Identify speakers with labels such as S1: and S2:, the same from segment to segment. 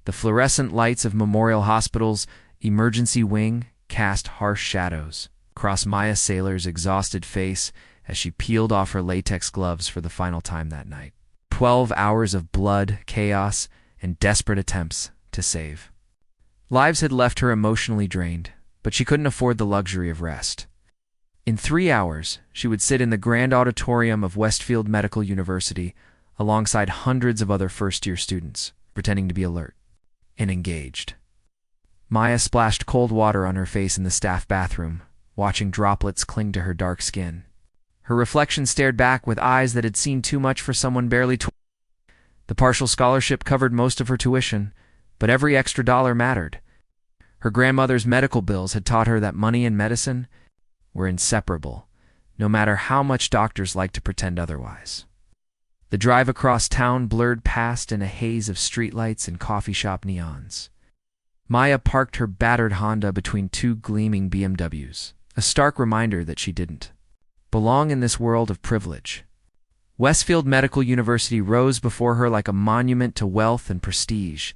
S1: The fluorescent lights of Memorial Hospital's emergency wing cast harsh shadows across Maya Saylor's exhausted face as she peeled off her latex gloves for the final time that night. 12 hours of blood, chaos, and desperate attempts to save. Lives had left her emotionally drained, but she couldn't afford the luxury of rest. In 3 hours, she would sit in the grand auditorium of Westfield Medical University alongside hundreds of other first-year students, pretending to be alert and engaged. Maya splashed cold water on her face in the staff bathroom, watching droplets cling to her dark skin. Her reflection stared back with eyes that had seen too much for someone barely 20. The partial scholarship covered most of her tuition, but every extra dollar mattered. Her grandmother's medical bills had taught her that money and medicine were inseparable, no matter how much doctors liked to pretend otherwise. The drive across town blurred past in a haze of streetlights and coffee shop neons. Maya parked her battered Honda between two gleaming BMWs, a stark reminder that she didn't belong in this world of privilege. Westfield Medical University rose before her like a monument to wealth and prestige,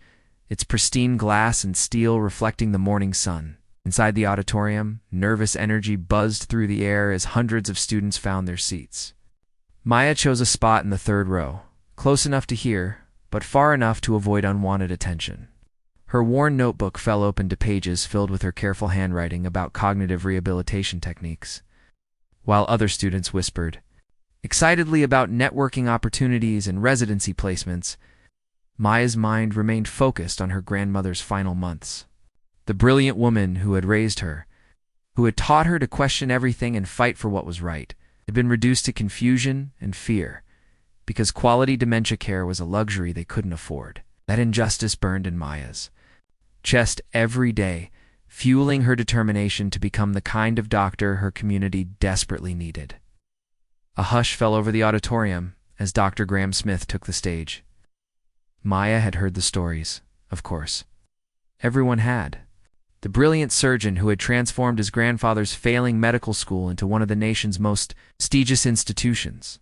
S1: its pristine glass and steel reflecting the morning sun. Inside the auditorium, nervous energy buzzed through the air as hundreds of students found their seats. Maya chose a spot in the third row, close enough to hear, but far enough to avoid unwanted attention. Her worn notebook fell open to pages filled with her careful handwriting about cognitive rehabilitation techniques, while other students whispered excitedly about networking opportunities and residency placements. Maya's mind remained focused on her grandmother's final months. The brilliant woman who had raised her, who had taught her to question everything and fight for what was right, had been reduced to confusion and fear because quality dementia care was a luxury they couldn't afford. That injustice burned in Maya's chest every day, fueling her determination to become the kind of doctor her community desperately needed. A hush fell over the auditorium as Dr. Graham Smith took the stage. Maya had heard the stories, of course. Everyone had. The brilliant surgeon who had transformed his grandfather's failing medical school into one of the nation's most prestigious institutions.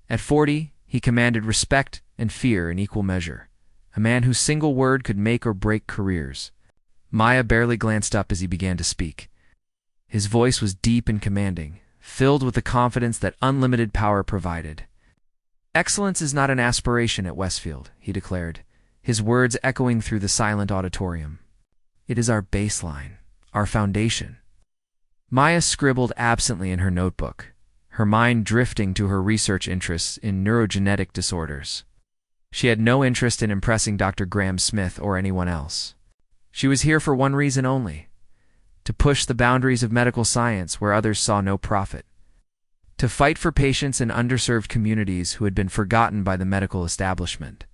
S1: At 40, he commanded respect and fear in equal measure, a man whose single word could make or break careers. Maya barely glanced up as he began to speak. His voice was deep and commanding, filled with the confidence that unlimited power provided. "Excellence is not an aspiration at Westfield," he declared, his words echoing through the silent auditorium. "It is our baseline, our foundation." Maya scribbled absently in her notebook, her mind drifting to her research interests in neurogenetic disorders. She had no interest in impressing Dr. Graham Smith or anyone else. She was here for one reason only: to push the boundaries of medical science where others saw no profit. To fight for patients in underserved communities who had been forgotten by the medical establishment.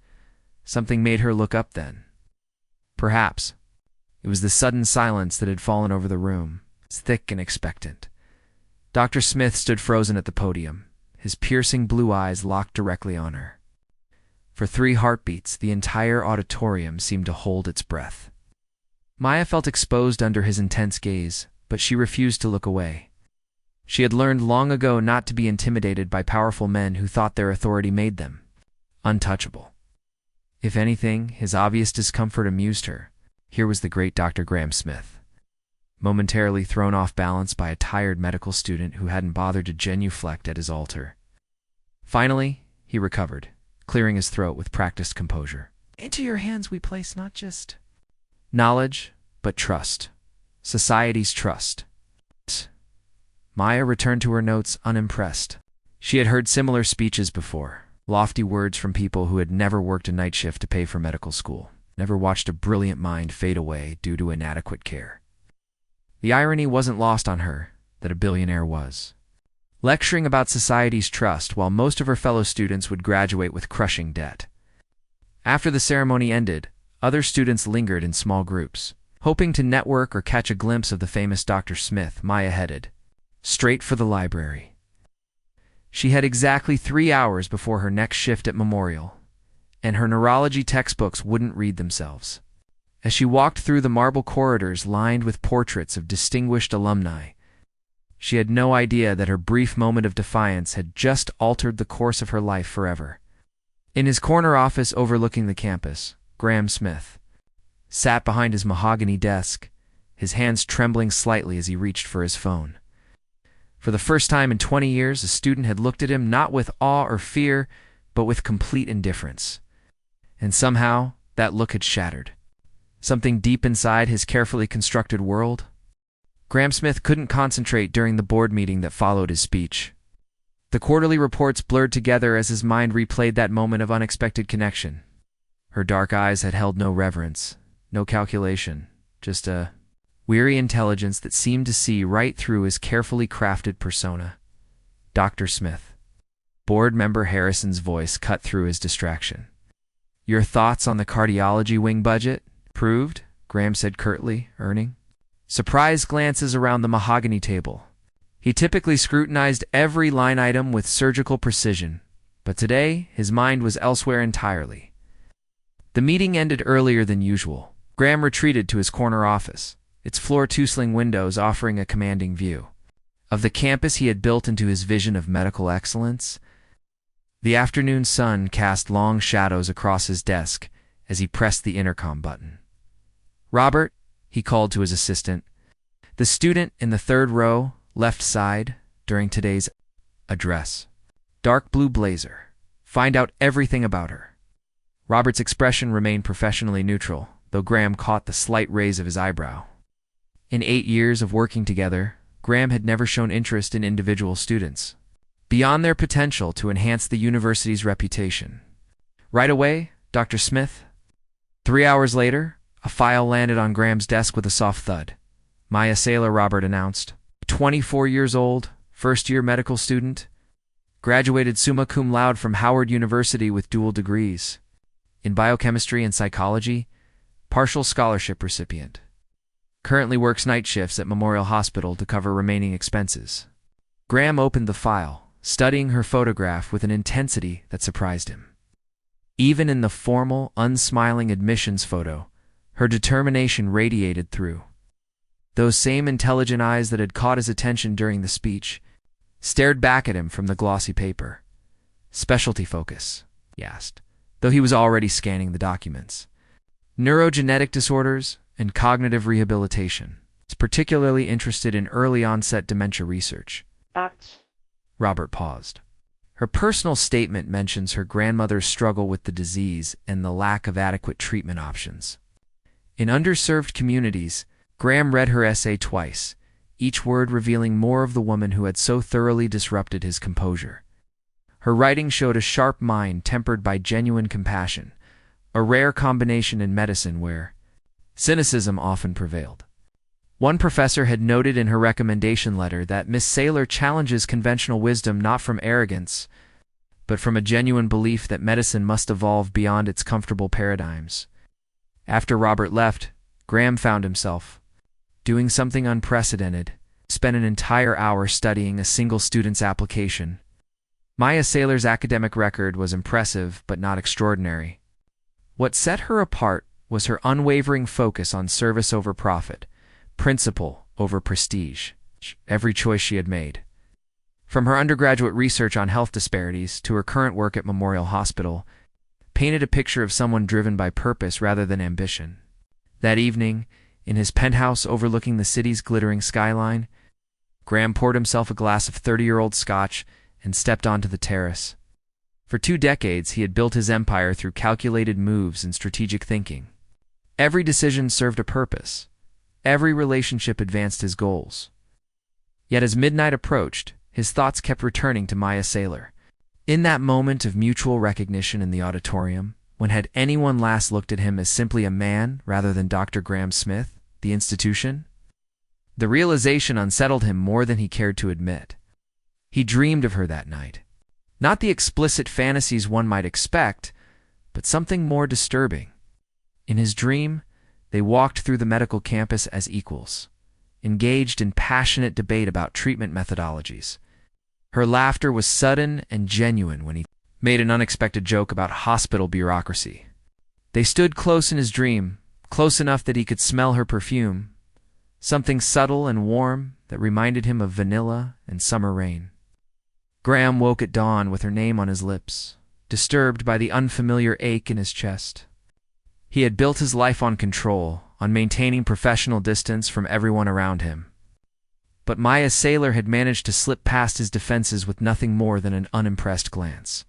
S1: Something made her look up then. Perhaps it was the sudden silence that had fallen over the room, thick and expectant. Dr. Smith stood frozen at the podium, his piercing blue eyes locked directly on her. For 3 heartbeats, the entire auditorium seemed to hold its breath. Maya felt exposed under his intense gaze, but she refused to look away. She had learned long ago not to be intimidated by powerful men who thought their authority made them untouchable. If anything, his obvious discomfort amused her. Here was the great Dr. Graham Smith, momentarily thrown off balance by a tired medical student who hadn't bothered to genuflect at his altar. Finally, he recovered, clearing his throat with practiced composure. "Into your hands we place not just knowledge, but trust. Society's trust." Maya returned to her notes unimpressed. She had heard similar speeches before, lofty words from people who had never worked a night shift to pay for medical school, never watched a brilliant mind fade away due to inadequate care. The irony wasn't lost on her that a billionaire was lecturing about society's trust while most of her fellow students would graduate with crushing debt. After the ceremony ended, other students lingered in small groups, hoping to network or catch a glimpse of the famous Dr. Smith. Maya headed straight for the library. She had exactly 3 hours before her next shift at Memorial, and her neurology textbooks wouldn't read themselves. As she walked through the marble corridors lined with portraits of distinguished alumni, she had no idea that her brief moment of defiance had just altered the course of her life forever. In his corner office overlooking the campus, Graham Smith, sat behind his mahogany desk, his hands trembling slightly as he reached for his phone. For the first time in 20 years, a student had looked at him not with awe or fear, but with complete indifference. And somehow, that look had shattered something deep inside his carefully constructed world. Graham Smith couldn't concentrate during the board meeting that followed his speech. The quarterly reports blurred together as his mind replayed that moment of unexpected connection. Her dark eyes had held no reverence, no calculation, just a weary intelligence that seemed to see right through his carefully crafted persona. Dr. Smith. Board member Harrison's voice cut through his distraction. Your thoughts on the cardiology wing budget? Approved, Graham said curtly, earning surprised glances around the mahogany table. He typically scrutinized every line item with surgical precision, but today his mind was elsewhere entirely. The meeting ended earlier than usual. Graham retreated to his corner office, its floor two-sling windows offering a commanding view of the campus he had built into his vision of medical excellence. The afternoon sun cast long shadows across his desk as he pressed the intercom button. Robert, he called to his assistant, the student in the third row, left side, during today's address. Dark blue blazer. Find out everything about her. Robert's expression remained professionally neutral, though Graham caught the slight raise of his eyebrow. In 8 years of working together, Graham had never shown interest in individual students, beyond their potential to enhance the university's reputation. Right away, Dr. Smith. 3 hours later, a file landed on Graham's desk with a soft thud. Maya Saylor, Robert announced. 24 years old, first-year medical student, graduated summa cum laude from Howard University with dual degrees in biochemistry and psychology, partial scholarship recipient. Currently works night shifts at Memorial Hospital to cover remaining expenses. Graham opened the file, studying her photograph with an intensity that surprised him. Even in the formal, unsmiling admissions photo, her determination radiated through. Those same intelligent eyes that had caught his attention during the speech stared back at him from the glossy paper. Specialty focus, he asked, though he was already scanning the documents. Neurogenetic disorders and cognitive rehabilitation. He's particularly interested in early-onset dementia research. Robert paused. Her personal statement mentions her grandmother's struggle with the disease and the lack of adequate treatment options. In underserved communities, Graham read her essay twice, each word revealing more of the woman who had so thoroughly disrupted his composure. Her writing showed a sharp mind tempered by genuine compassion, a rare combination in medicine where cynicism often prevailed. One professor had noted in her recommendation letter that Miss Saylor challenges conventional wisdom not from arrogance, but from a genuine belief that medicine must evolve beyond its comfortable paradigms. After Robert left, Graham found himself doing something unprecedented. Spent an entire hour studying a single student's application. Maya Saylor's academic record was impressive but not extraordinary. What set her apart was her unwavering focus on service over profit, principle over prestige, every choice she had made. From her undergraduate research on health disparities to her current work at Memorial Hospital, painted a picture of someone driven by purpose rather than ambition. That evening, in his penthouse overlooking the city's glittering skyline, Graham poured himself a glass of 30-year-old scotch and stepped onto the terrace. For 2 decades, he had built his empire through calculated moves and strategic thinking. Every decision served a purpose. Every relationship advanced his goals. Yet as midnight approached, his thoughts kept returning to Maya Saylor. In that moment of mutual recognition in the auditorium, when had anyone last looked at him as simply a man rather than Dr. Graham Smith, the institution? The realization unsettled him more than he cared to admit. He dreamed of her that night. Not the explicit fantasies one might expect, but something more disturbing. In his dream, they walked through the medical campus as equals, engaged in passionate debate about treatment methodologies. Her laughter was sudden and genuine when he made an unexpected joke about hospital bureaucracy. They stood close in his dream, close enough that he could smell her perfume, something subtle and warm that reminded him of vanilla and summer rain. Graham woke at dawn with her name on his lips, disturbed by the unfamiliar ache in his chest. He had built his life on control, on maintaining professional distance from everyone around him. But Maya Saylor had managed to slip past his defenses with nothing more than an unimpressed glance.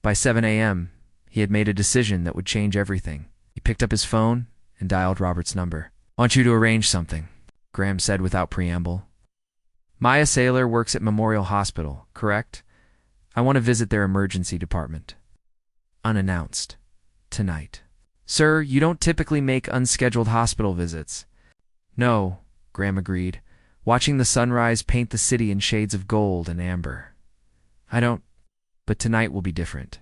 S1: By 7 a.m., he had made a decision that would change everything. He picked up his phone and dialed Robert's number. "I want you to arrange something," Graham said without preamble. "Maya Saylor works at Memorial Hospital, correct? I want to visit their emergency department." Unannounced. Tonight. "Sir, you don't typically make unscheduled hospital visits." "No," Graham agreed, watching the sunrise paint the city in shades of gold and amber. "I don't, but tonight will be different."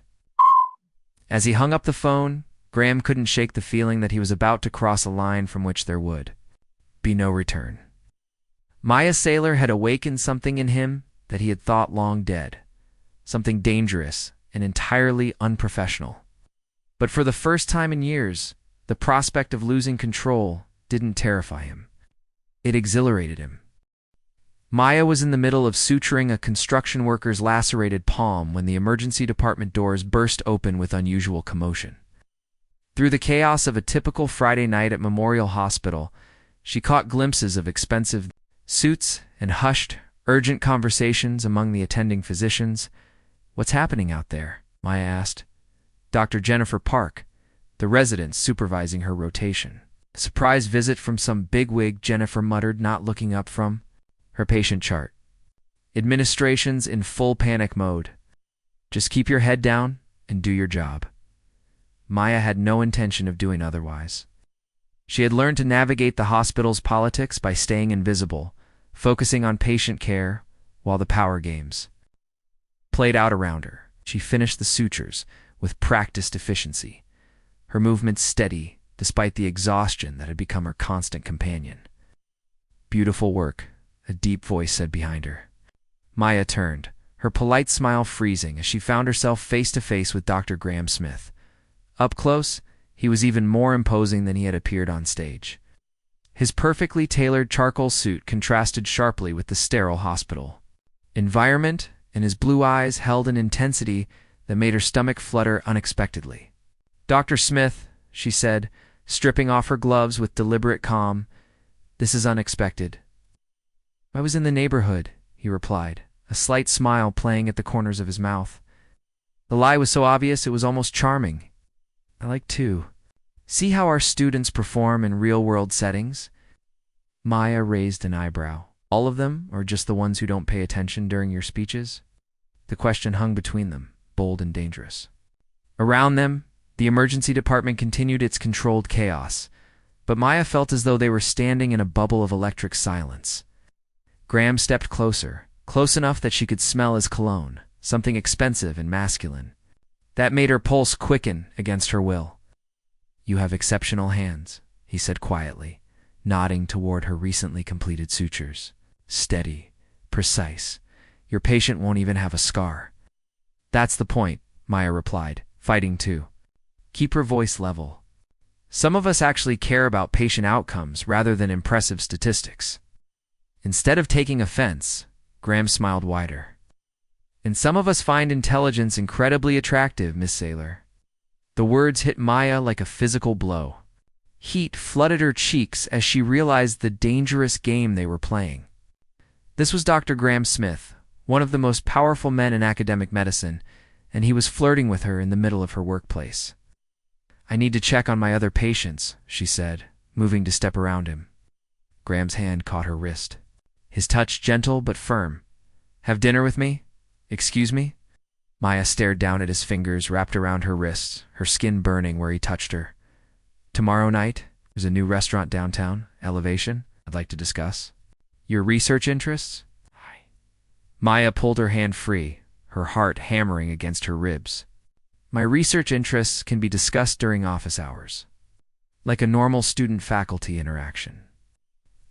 S1: As he hung up the phone, Graham couldn't shake the feeling that he was about to cross a line from which there would be no return. Maya Saylor had awakened something in him that he had thought long dead, something dangerous and entirely unprofessional. But for the first time in years, the prospect of losing control didn't terrify him. It exhilarated him. Maya was in the middle of suturing a construction worker's lacerated palm when the emergency department doors burst open with unusual commotion. Through the chaos of a typical Friday night at Memorial Hospital, she caught glimpses of expensive suits and hushed, urgent conversations among the attending physicians. "What's happening out there?" Maya asked. Dr. Jennifer Park, the resident supervising her rotation. "A surprise visit from some bigwig," Jennifer muttered, not looking up from her patient chart. "Administration's in full panic mode. Just keep your head down and do your job." Maya had no intention of doing otherwise. She had learned to navigate the hospital's politics by staying invisible, focusing on patient care while the power games played out around her. She finished the sutures with practiced efficiency, her movements steady despite the exhaustion that had become her constant companion. "Beautiful work," a deep voice said behind her. Maya turned, her polite smile freezing as she found herself face to face with Dr. Graham Smith. Up close, he was even more imposing than he had appeared on stage. His perfectly tailored charcoal suit contrasted sharply with the sterile hospital environment, and his blue eyes held an intensity that made her stomach flutter unexpectedly. "Dr. Smith," she said, stripping off her gloves with deliberate calm, "this is unexpected." "I was in the neighborhood," he replied, a slight smile playing at the corners of his mouth. The lie was so obvious it was almost charming. "I like to see how our students perform in real-world settings." Maya raised an eyebrow. "All of them, or just the ones who don't pay attention during your speeches?" The question hung between them, bold and dangerous. Around them, the emergency department continued its controlled chaos, but Maya felt as though they were standing in a bubble of electric silence. Graham stepped closer, close enough that she could smell his cologne, something expensive and masculine. That made her pulse quicken against her will. "You have exceptional hands," he said quietly, nodding toward her recently completed sutures. "Steady, precise. Your patient won't even have a scar." "That's the point," Maya replied, fighting too. "Keep her voice level. Some of us actually care about patient outcomes rather than impressive statistics." Instead of taking offense, Graham smiled wider. "And some of us find intelligence incredibly attractive, Miss Saylor." The words hit Maya like a physical blow. Heat flooded her cheeks as she realized the dangerous game they were playing. This was Dr. Graham Smith, one of the most powerful men in academic medicine, and he was flirting with her in the middle of her workplace. "I need to check on my other patients," she said, moving to step around him. Graham's hand caught her wrist, his touch gentle but firm. "Have dinner with me? Excuse me?" Maya stared down at his fingers wrapped around her wrists, her skin burning where he touched her. "Tomorrow night, there's a new restaurant downtown, Elevation, I'd like to discuss." "Your research interests?" Maya pulled her hand free, her heart hammering against her ribs. "My research interests can be discussed during office hours, like a normal student-faculty interaction."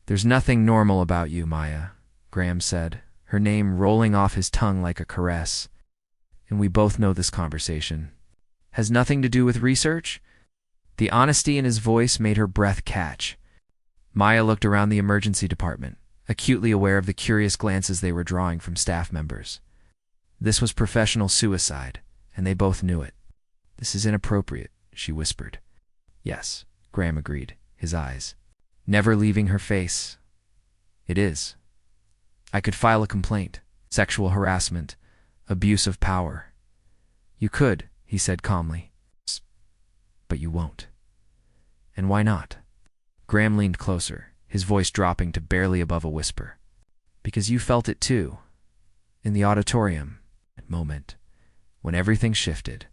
S1: "There's nothing normal about you, Maya," Graham said, her name rolling off his tongue like a caress. "And we both know this conversation has nothing to do with research?" The honesty in his voice made her breath catch. Maya looked around the emergency department, acutely aware of the curious glances they were drawing from staff members. This was professional suicide, and they both knew it. "This is inappropriate," she whispered. Yes, Graham agreed, his eyes never leaving her face. It is. I could file a complaint. Sexual harassment. Abuse of power. You could, he said calmly. But you won't. And why not? Graham leaned closer, his voice dropping to barely above a whisper. Because you felt it too. In the auditorium. Moment. When everything shifted.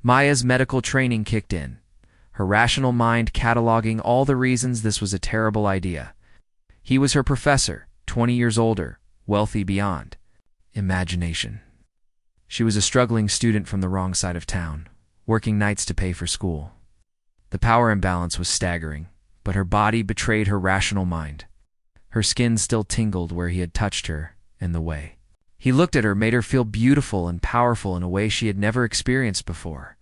S1: Maya's medical training kicked in, her rational mind cataloging all the reasons this was a terrible idea. He was her professor, 20 years older, wealthy beyond imagination. She was a struggling student from the wrong side of town, working nights to pay for school. The power imbalance was staggering, but her body betrayed her rational mind. Her skin still tingled where he had touched her, and the way he looked at her made her feel beautiful and powerful in a way she had never experienced before.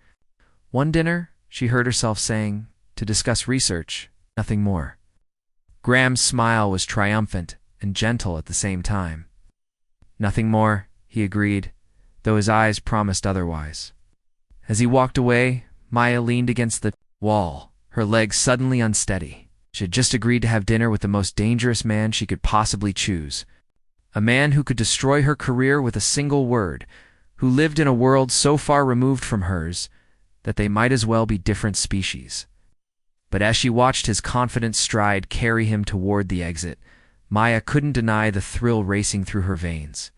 S1: One dinner, she heard herself saying, to discuss research, nothing more. Graham's smile was triumphant and gentle at the same time. Nothing more, he agreed, though his eyes promised otherwise. As he walked away, Maya leaned against the wall, her legs suddenly unsteady. She had just agreed to have dinner with the most dangerous man she could possibly choose. A man who could destroy her career with a single word, who lived in a world so far removed from hers that they might as well be different species. But as she watched his confident stride carry him toward the exit, Maya couldn't deny the thrill racing through her veins.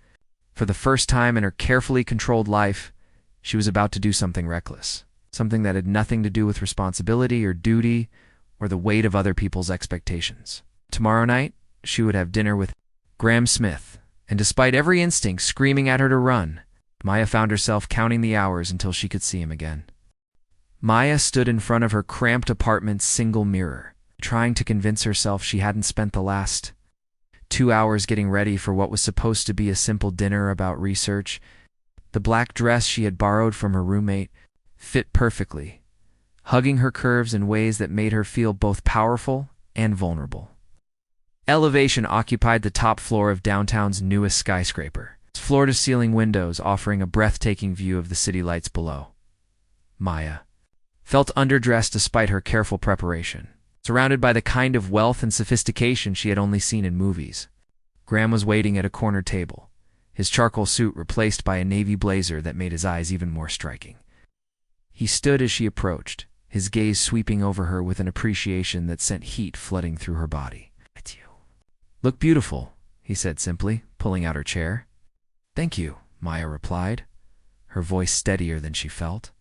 S1: For the first time in her carefully controlled life, she was about to do something reckless, something that had nothing to do with responsibility or duty or the weight of other people's expectations. Tomorrow night, she would have dinner with Graham Smith, and despite every instinct screaming at her to run, Maya found herself counting the hours until she could see him again. Maya stood in front of her cramped apartment's single mirror, trying to convince herself she hadn't spent the last 2 hours getting ready for what was supposed to be a simple dinner about research. The black dress she had borrowed from her roommate fit perfectly, hugging her curves in ways that made her feel both powerful and vulnerable. Elevation occupied the top floor of downtown's newest skyscraper, its floor-to-ceiling windows offering a breathtaking view of the city lights below. Maya felt underdressed despite her careful preparation, surrounded by the kind of wealth and sophistication she had only seen in movies. Graham was waiting at a corner table, his charcoal suit replaced by a navy blazer that made his eyes even more striking. He stood as she approached, his gaze sweeping over her with an appreciation that sent heat flooding through her body. "It's you. Look beautiful," he said simply, pulling out her chair. "Thank you," Maya replied, her voice steadier than she felt.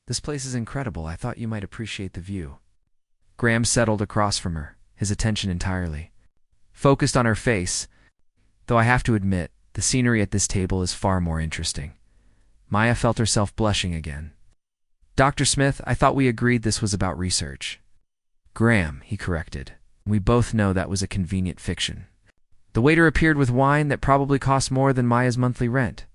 S1: "This place is incredible. I thought you might appreciate the view." Graham settled across from her, his attention entirely focused on her face, though I have to admit, the scenery at this table is far more interesting. Maya felt herself blushing again. "Dr. Smith, I thought we agreed this was about research." "Graham," he corrected. "We both know that was a convenient fiction." The waiter appeared with wine that probably cost more than Maya's monthly rent.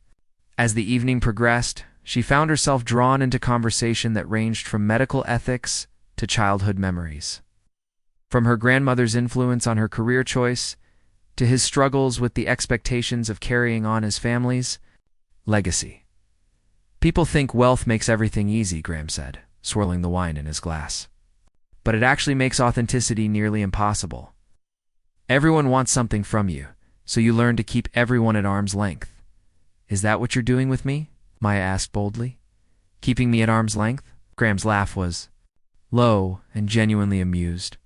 S1: As the evening progressed, she found herself drawn into conversation that ranged from medical ethics to childhood memories. From her grandmother's influence on her career choice, to his struggles with the expectations of carrying on his family's legacy. "People think wealth makes everything easy," Graham said, swirling the wine in his glass. "But it actually makes authenticity nearly impossible. Everyone wants something from you, so you learn to keep everyone at arm's length. Is that what you're doing with me?" Maya asked boldly. "Keeping me at arm's length?" Graham's laugh was low and genuinely amused.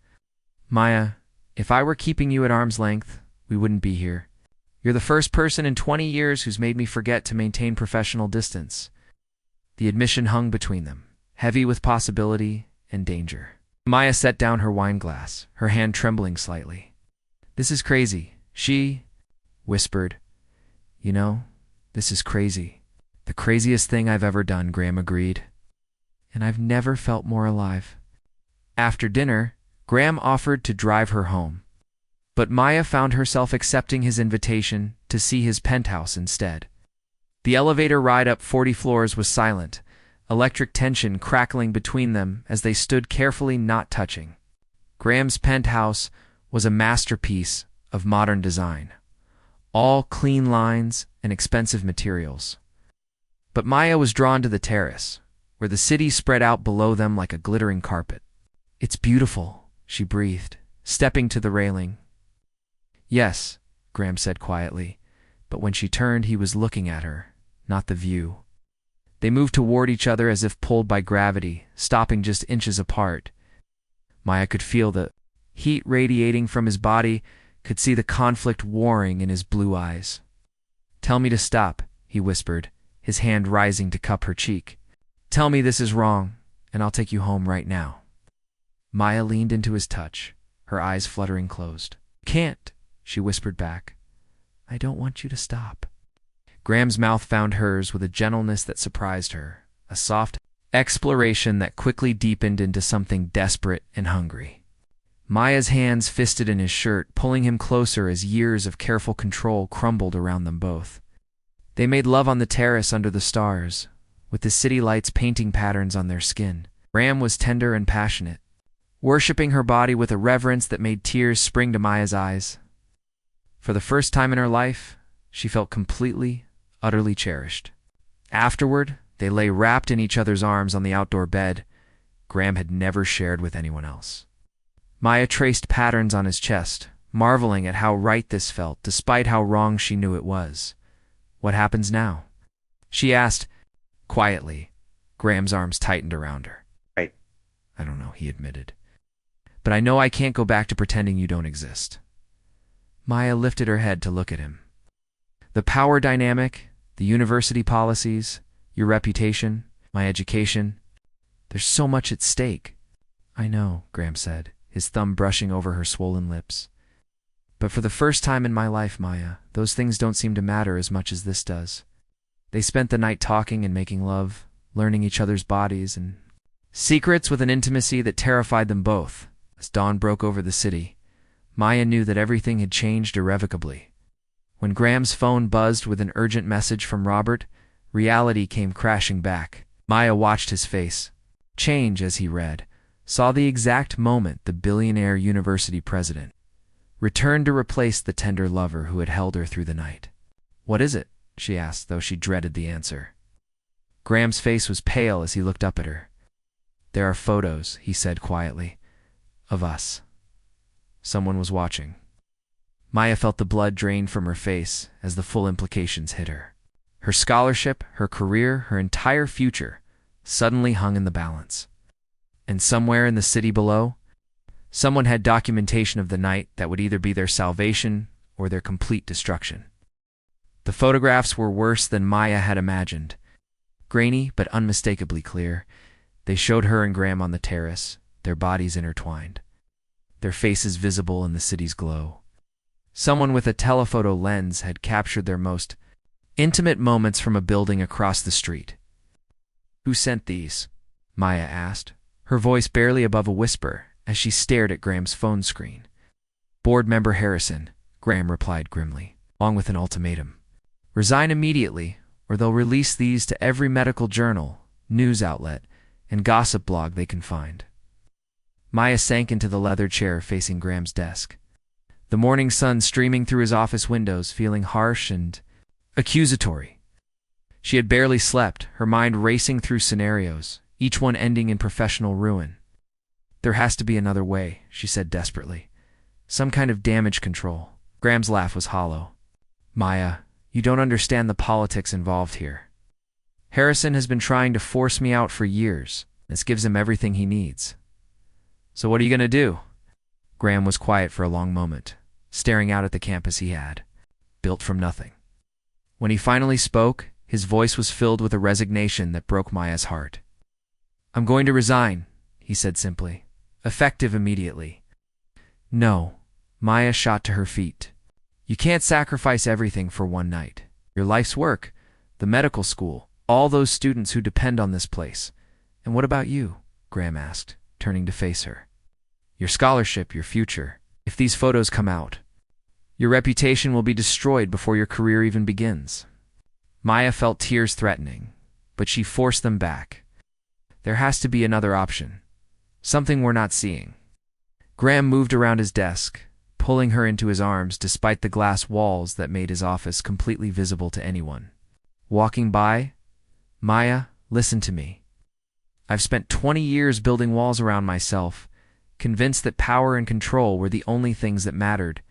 S1: "Maya, if I were keeping you at arm's length, we wouldn't be here. You're the first person in 20 years who's made me forget to maintain professional distance." The admission hung between them, heavy with possibility and danger. Maya set down her wine glass, her hand trembling slightly. "This is crazy," she whispered. "You know, this is crazy. The craziest thing I've ever done," Graham agreed. "And I've never felt more alive." After dinner, Graham offered to drive her home, but Maya found herself accepting his invitation to see his penthouse instead. The elevator ride up 40 floors was silent, electric tension crackling between them as they stood carefully not touching. Graham's penthouse was a masterpiece of modern design, all clean lines and expensive materials. But Maya was drawn to the terrace, where the city spread out below them like a glittering carpet. "It's beautiful," she breathed, stepping to the railing. "Yes," Graham said quietly, but when she turned he was looking at her, not the view. They moved toward each other as if pulled by gravity, stopping just inches apart. Maya could feel the heat radiating from his body, could see the conflict warring in his blue eyes. "Tell me to stop," he whispered, his hand rising to cup her cheek. "Tell me this is wrong, and I'll take you home right now." Maya leaned into his touch, her eyes fluttering closed. "Can't," she whispered back. "I don't want you to stop." Graham's mouth found hers with a gentleness that surprised her, a soft exploration that quickly deepened into something desperate and hungry. Maya's hands fisted in his shirt, pulling him closer as years of careful control crumbled around them both. They made love on the terrace under the stars, with the city lights painting patterns on their skin. Graham was tender and passionate, worshipping her body with a reverence that made tears spring to Maya's eyes. For the first time in her life, she felt completely, utterly cherished. Afterward, they lay wrapped in each other's arms on the outdoor bed Graham had never shared with anyone else. Maya traced patterns on his chest, marveling at how right this felt, despite how wrong she knew it was. "What happens now?" she asked, quietly. Graham's arms tightened around her. "Right. I don't know," he admitted. "But I know I can't go back to pretending you don't exist." Maya lifted her head to look at him. "The power dynamic, the university policies, your reputation, my education. There's so much at stake." "I know," Graham said, his thumb brushing over her swollen lips. "But for the first time in my life, Maya, those things don't seem to matter as much as this does." They spent the night talking and making love, learning each other's bodies and secrets with an intimacy that terrified them both. As dawn broke over the city, Maya knew that everything had changed irrevocably. When Graham's phone buzzed with an urgent message from Robert, reality came crashing back. Maya watched his face change as he read, saw the exact moment the billionaire university president returned to replace the tender lover who had held her through the night. "What is it?" she asked, though she dreaded the answer. Graham's face was pale as he looked up at her. "There are photos," he said quietly, "of us. Someone was watching." Maya felt the blood drain from her face as the full implications hit her. Her scholarship, her career, her entire future suddenly hung in the balance. And somewhere in the city below, someone had documentation of the night that would either be their salvation or their complete destruction. The photographs were worse than Maya had imagined. Grainy but unmistakably clear, they showed her and Graham on the terrace, their bodies intertwined, their faces visible in the city's glow. Someone with a telephoto lens had captured their most intimate moments from a building across the street. "Who sent these?" Maya asked, her voice barely above a whisper as she stared at Graham's phone screen. "Board member Harrison," Graham replied grimly, along with an ultimatum. "Resign immediately, or they'll release these to every medical journal, news outlet, and gossip blog they can find." Maya sank into the leather chair facing Graham's desk, the morning sun streaming through his office windows, feeling harsh and accusatory. She had barely slept, her mind racing through scenarios, each one ending in professional ruin. "There has to be another way," she said desperately. "Some kind of damage control." Graham's laugh was hollow. "Maya, you don't understand the politics involved here. Harrison has been trying to force me out for years. This gives him everything he needs." "So what are you going to do?" Graham was quiet for a long moment, staring out at the campus he had built from nothing. When he finally spoke, his voice was filled with a resignation that broke Maya's heart. "I'm going to resign," he said simply, effective immediately. "No." Maya shot to her feet. "You can't sacrifice everything for one night. Your life's work, the medical school, all those students who depend on this place. And what about you?" Graham asked, turning to face her. "Your scholarship, your future. If these photos come out, your reputation will be destroyed before your career even begins." Maya felt tears threatening, but she forced them back. "There has to be another option. Something we're not seeing." Graham moved around his desk, pulling her into his arms despite the glass walls that made his office completely visible to anyone. "Walking by? Maya, listen to me. I've spent 20 years building walls around myself, convinced that power and control were the only things that mattered.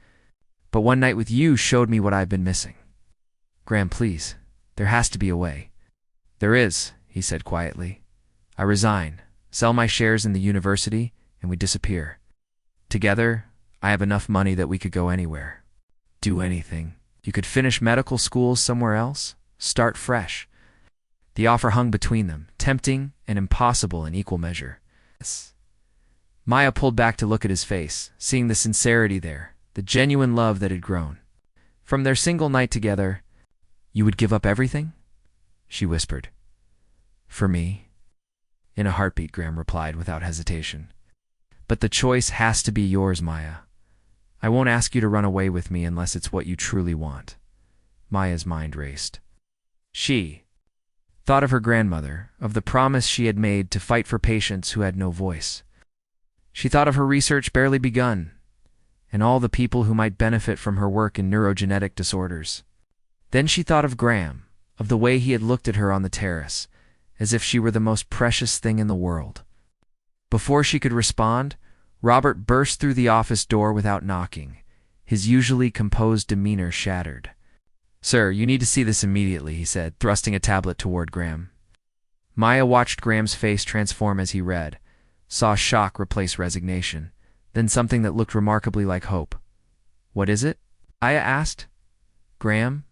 S1: But one night with you showed me what I've been missing. Graham, please. There has to be a way. There is, he said quietly. I resign, sell my shares in the university, and we disappear. Together, I have enough money that we could go anywhere. Do anything. You could finish medical school somewhere else, start fresh. The offer hung between them, tempting and impossible in equal measure. Yes. Maya pulled back to look at his face, seeing the sincerity there, the genuine love that had grown. From their single night together, "You would give up everything?" she whispered. "For me?" In a heartbeat, Graham replied without hesitation. "But the choice has to be yours, Maya. I won't ask you to run away with me unless it's what you truly want." Maya's mind raced. She thought of her grandmother, of the promise she had made to fight for patients who had no voice. She thought of her research barely begun, and all the people who might benefit from her work in neurogenetic disorders. Then she thought of Graham, of the way he had looked at her on the terrace, as if she were the most precious thing in the world. Before she could respond, Robert burst through the office door without knocking, his usually composed demeanor shattered. "Sir, you need to see this immediately," he said, thrusting a tablet toward Graham. Maya watched Graham's face transform as he read, saw shock replace resignation, then something that looked remarkably like hope. "What is it?" Maya asked. Graham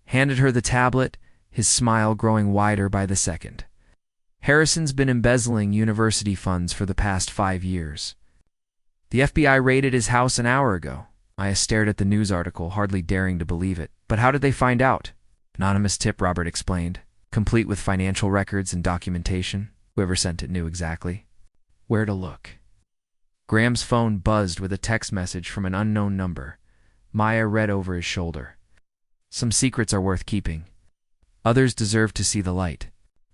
S1: handed her the tablet, his smile growing wider by the second. "Harrison's been embezzling university funds for the past 5 years. The FBI raided his house an hour ago." Maya stared at the news article, hardly daring to believe it. "But how did they find out?" "Anonymous tip," Robert explained, "complete with financial records and documentation. Whoever sent it knew exactly where to look." Graham's phone buzzed with a text message from an unknown number. Maya read over his shoulder. "Some secrets are worth keeping. Others deserve to see the light.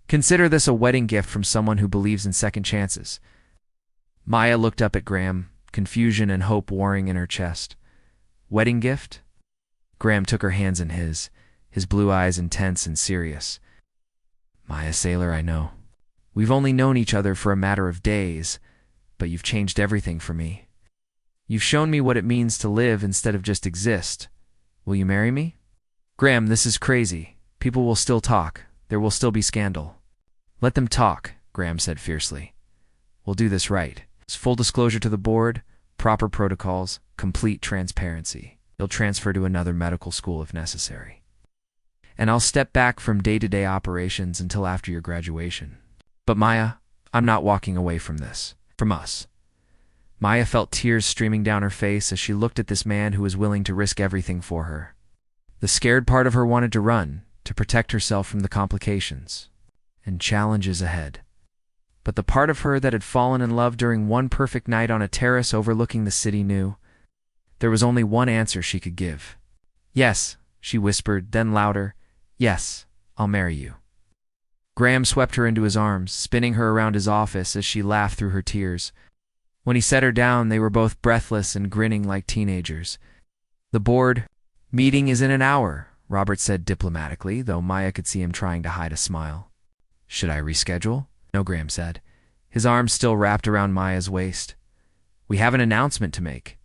S1: Consider this a wedding gift from someone who believes in second chances." Maya looked up at Graham, confusion and hope warring in her chest. "Wedding gift?" Graham took her hands in his blue eyes intense and serious. "Maya Saylor, I know. We've only known each other for a matter of days, but you've changed everything for me. You've shown me what it means to live instead of just exist. Will you marry me?" "Graham, this is crazy. People will still talk. There will still be scandal." "Let them talk," Graham said fiercely. "We'll do this right. It's full disclosure to the board, proper protocols, complete transparency. You'll transfer to another medical school if necessary. And I'll step back from day-to-day operations until after your graduation. But Maya, I'm not walking away from this. From us." Maya felt tears streaming down her face as she looked at this man who was willing to risk everything for her. The scared part of her wanted to run, to protect herself from the complications and challenges ahead. But the part of her that had fallen in love during one perfect night on a terrace overlooking the city knew there was only one answer she could give. "Yes," she whispered, then louder, "Yes, I'll marry you." Graham swept her into his arms, spinning her around his office as she laughed through her tears. When he set her down, they were both breathless and grinning like teenagers. "The board meeting is in an hour," Robert said diplomatically, though Maya could see him trying to hide a smile. "Should I reschedule?" "No," Graham said, his arms still wrapped around Maya's waist. "We have an announcement to make."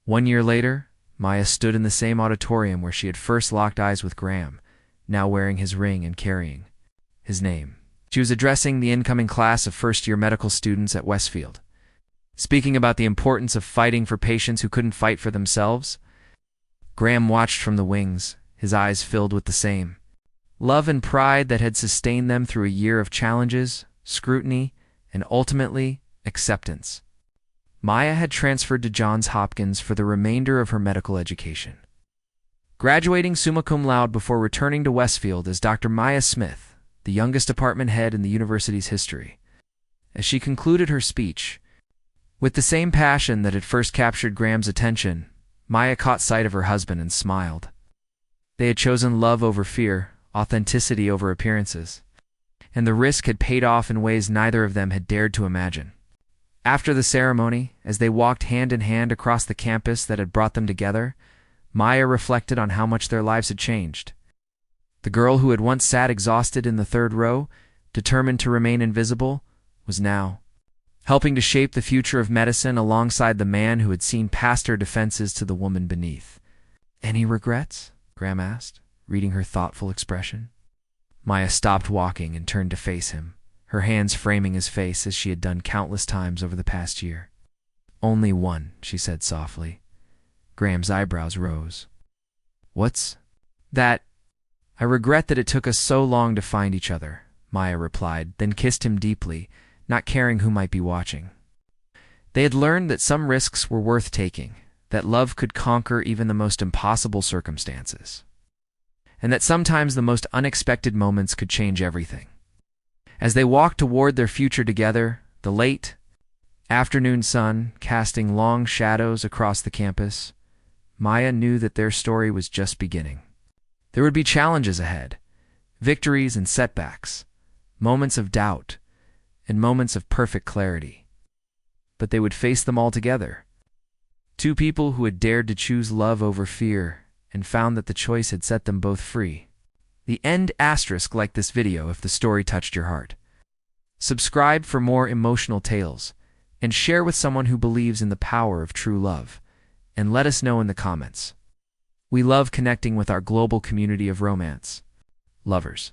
S1: 1 year later, Maya stood in the same auditorium where she had first locked eyes with Graham, now wearing his ring and carrying his name. She was addressing the incoming class of first-year medical students at Westfield, speaking about the importance of fighting for patients who couldn't fight for themselves. Graham watched from the wings, his eyes filled with the same love and pride that had sustained them through a year of challenges, scrutiny, and ultimately, acceptance. Maya had transferred to Johns Hopkins for the remainder of her medical education, graduating summa cum laude before returning to Westfield as Dr. Maya Smith, the youngest department head in the university's history. As she concluded her speech, with the same passion that had first captured Graham's attention, Maya caught sight of her husband and smiled. They had chosen love over fear, authenticity over appearances, and the risk had paid off in ways neither of them had dared to imagine. After the ceremony, as they walked hand in hand across the campus that had brought them together, Maya reflected on how much their lives had changed. The girl who had once sat exhausted in the third row, determined to remain invisible, was now, helping to shape the future of medicine alongside the man who had seen past her defenses to the woman beneath. "Any regrets?" Graham asked, reading her thoughtful expression. Maya stopped walking and turned to face him, her hands framing his face as she had done countless times over the past year. "Only one," she said softly. Graham's eyebrows rose. "What's that?" "I regret that it took us so long to find each other," Maya replied, then kissed him deeply, not caring who might be watching. They had learned that some risks were worth taking, that love could conquer even the most impossible circumstances, and that sometimes the most unexpected moments could change everything. As they walked toward their future together, the late afternoon sun casting long shadows across the campus, Maya knew that their story was just beginning. There would be challenges ahead, victories and setbacks, moments of doubt, and moments of perfect clarity. But they would face them all together. Two people who had dared to choose love over fear and found that the choice had set them both free. The end asterisk like this video if the story touched your heart. Subscribe for more emotional tales, and share with someone who believes in the power of true love. And let us know in the comments. We love connecting with our global community of romance lovers.